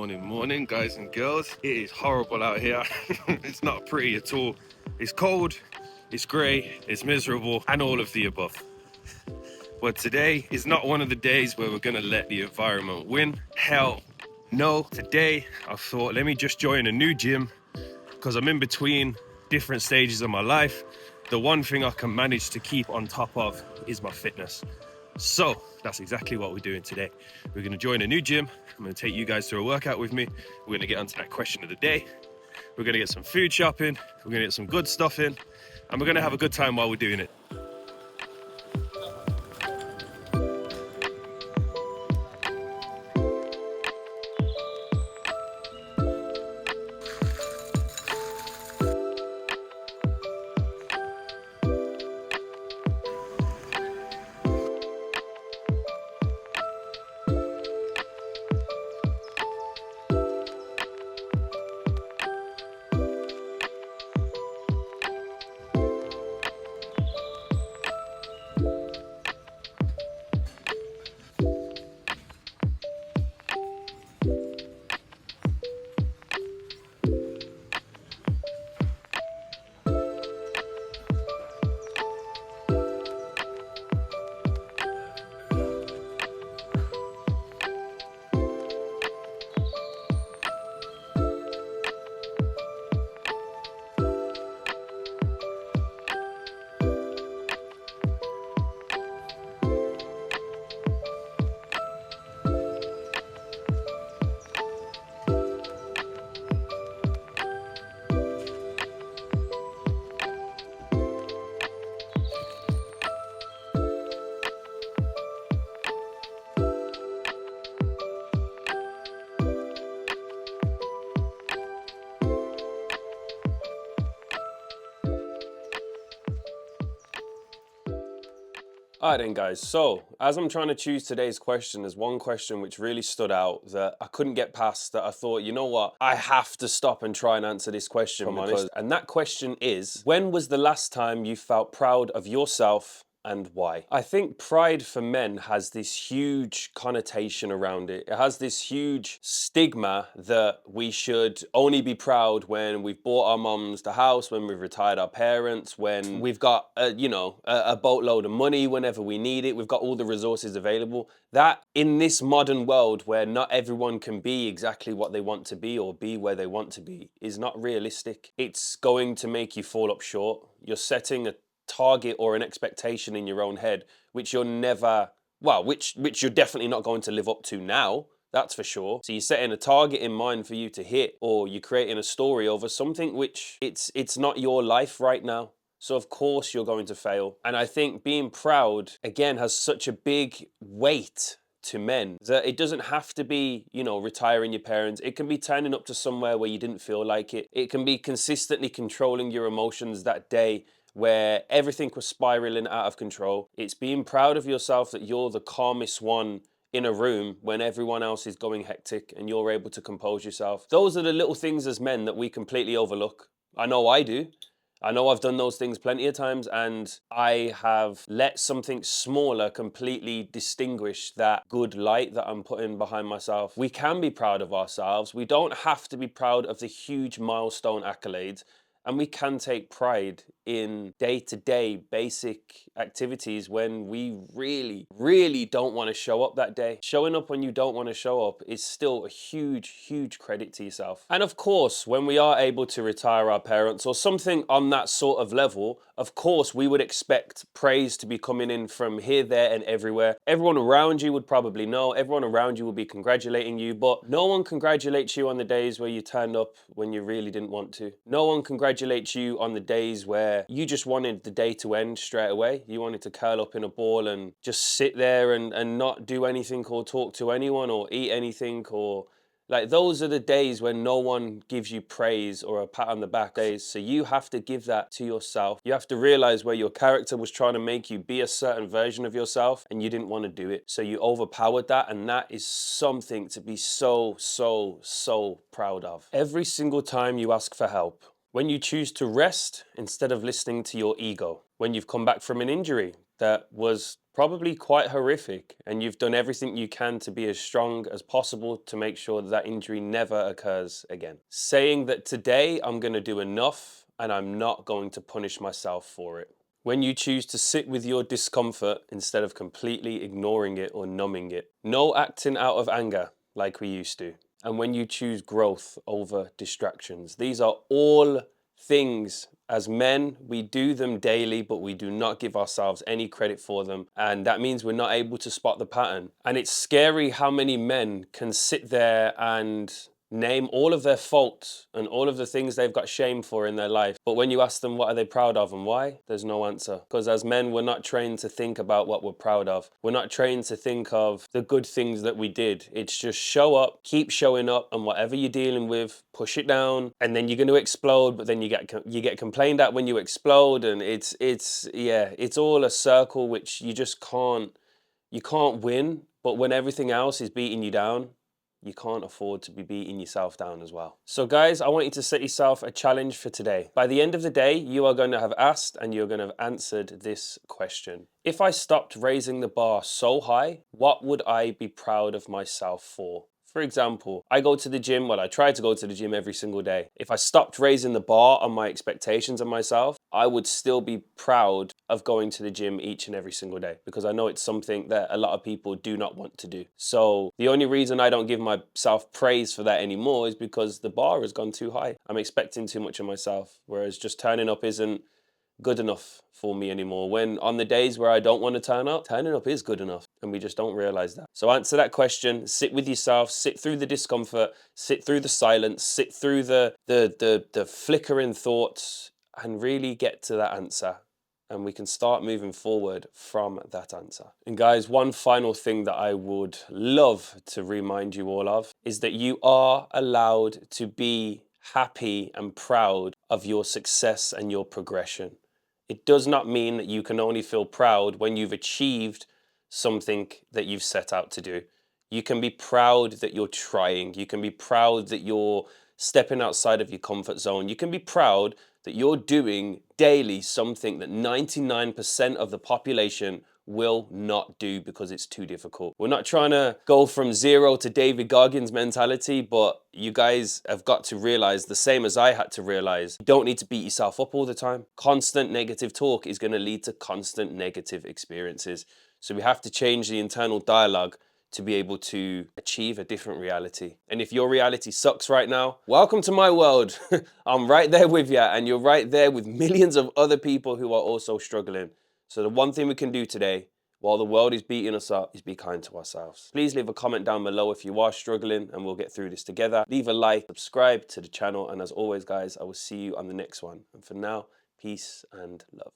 Morning, guys and girls. It is horrible out here. It's not pretty at all. It's cold, it's grey, it's miserable, and all of the above. But today is not one of the days where we're gonna let the environment win. Hell no. Today, I thought, let me just join a new gym because I'm in between different stages of my life. The one thing I can manage to keep on top of is my fitness. So that's exactly what we're doing today. We're going to join a new gym. I'm going to take you guys through a workout with me. We're going to get onto that question of the day. We're going to get some food shopping. We're going to get some good stuff in. And we're going to have a good time while we're doing it. Alright then guys, so as I'm trying to choose today's question, there's one question which really stood out that I couldn't get past, that I thought, you know what, I have to stop and try and answer this question, if I'm honest. And that question is, when was the last time you felt proud of yourself and why? I think pride for men has this huge connotation around it. It has this huge stigma that we should only be proud when we've bought our mums the house, when we've retired our parents, when we've got a boatload of money whenever we need it, we've got all the resources available. That in this modern world where not everyone can be exactly what they want to be or be where they want to be is not realistic. It's going to make you fall up short. You're setting a target or an expectation in your own head which you're never, well, which you're definitely not going to live up to now, that's for sure. So you're setting a target in mind for you to hit, or you're creating a story over something which it's not your life right now. So of course you're going to fail. And I think being proud again has such a big weight to men that it doesn't have to be, you know, retiring your parents. It can be turning up to somewhere where you didn't feel like it. It can be consistently controlling your emotions that day where everything was spiraling out of control. It's being proud of yourself that you're the calmest one in a room when everyone else is going hectic and you're able to compose yourself. Those are the little things as men that we completely overlook. I know I do. I know I've done those things plenty of times, and I have let something smaller completely distinguish that good light that I'm putting behind myself. We can be proud of ourselves. We don't have to be proud of the huge milestone accolades. And we can take pride in day-to-day basic activities when we really don't want to show up that day. Showing up when you don't want to show up is still a huge credit to yourself. And of course, when we are able to retire our parents or something on that sort of level, of course, we would expect praise to be coming in from here, there, and everywhere. Everyone around you would probably know. Everyone around you will be congratulating you, but no one congratulates you on the days where you turned up when you really didn't want to. No one congratulates you on the days where you just wanted the day to end straight away. You wanted to curl up in a ball and just sit there and not do anything or talk to anyone or eat anything, or like, those are the days when no one gives you praise or a pat on the back days. So you have to give that to yourself. You have to realize where your character was trying to make you be a certain version of yourself and you didn't want to do it. So you overpowered that, and that is something to be so proud of. Every single time you ask for help, When you choose to rest instead of listening to your ego. When you've come back from an injury that was probably quite horrific and you've done everything you can to be as strong as possible to make sure that injury never occurs again. Saying that today I'm going to do enough and I'm not going to punish myself for it. When you choose to sit with your discomfort instead of completely ignoring it or numbing it. No acting out of anger like we used to. And when you choose growth over distractions. These are all things, as men, we do them daily, but we do not give ourselves any credit for them. And that means we're not able to spot the pattern. And it's scary how many men can sit there and name all of their faults and all of the things they've got shame for in their life. But when you ask them what are they proud of and why, there's no answer. Because as men, we're not trained to think about what we're proud of. We're not trained to think of the good things that we did. It's just show up, keep showing up, and whatever you're dealing with, push it down, and then you're going to explode, but then you get complained at when you explode, and it's all a circle which you can't win. But when everything else is beating you down, you can't afford to be beating yourself down as well. So guys, I want you to set yourself a challenge for today. By the end of the day, you are going to have asked and you're going to have answered this question. If I stopped raising the bar so high, what would I be proud of myself for? For example, I go to the gym, I try to go to the gym every single day. If I stopped raising the bar on my expectations of myself, I would still be proud of going to the gym each and every single day because I know it's something that a lot of people do not want to do. So the only reason I don't give myself praise for that anymore is because the bar has gone too high. I'm expecting too much of myself, whereas just turning up isn't good enough for me anymore. When on the days where I don't want to turn up, turning up is good enough, and we just don't realize that. So answer that question, sit with yourself, sit through the discomfort, sit through the silence, sit through the flickering thoughts, and really get to that answer. And we can start moving forward from that answer. And guys, one final thing that I would love to remind you all of is that you are allowed to be happy and proud of your success and your progression. It does not mean that you can only feel proud when you've achieved something that you've set out to do. You can be proud that you're trying. You can be proud that you're stepping outside of your comfort zone. You can be proud that you're doing daily something that 99% of the population will not do because it's too difficult. We're not trying to go from zero to David Goggins mentality, but you guys have got to realize, the same as I had to realize, you don't need to beat yourself up all the time. Constant negative talk is going to lead to constant negative experiences. So we have to change the internal dialogue to be able to achieve a different reality. And if your reality sucks right now, welcome to my world. I'm right there with you, and you're right there with millions of other people who are also struggling. So the one thing we can do today, while the world is beating us up, is be kind to ourselves. Please leave a comment down below if you are struggling, and we'll get through this together. Leave a like, subscribe to the channel, and as always guys, I will see you on the next one. And for now, peace and love.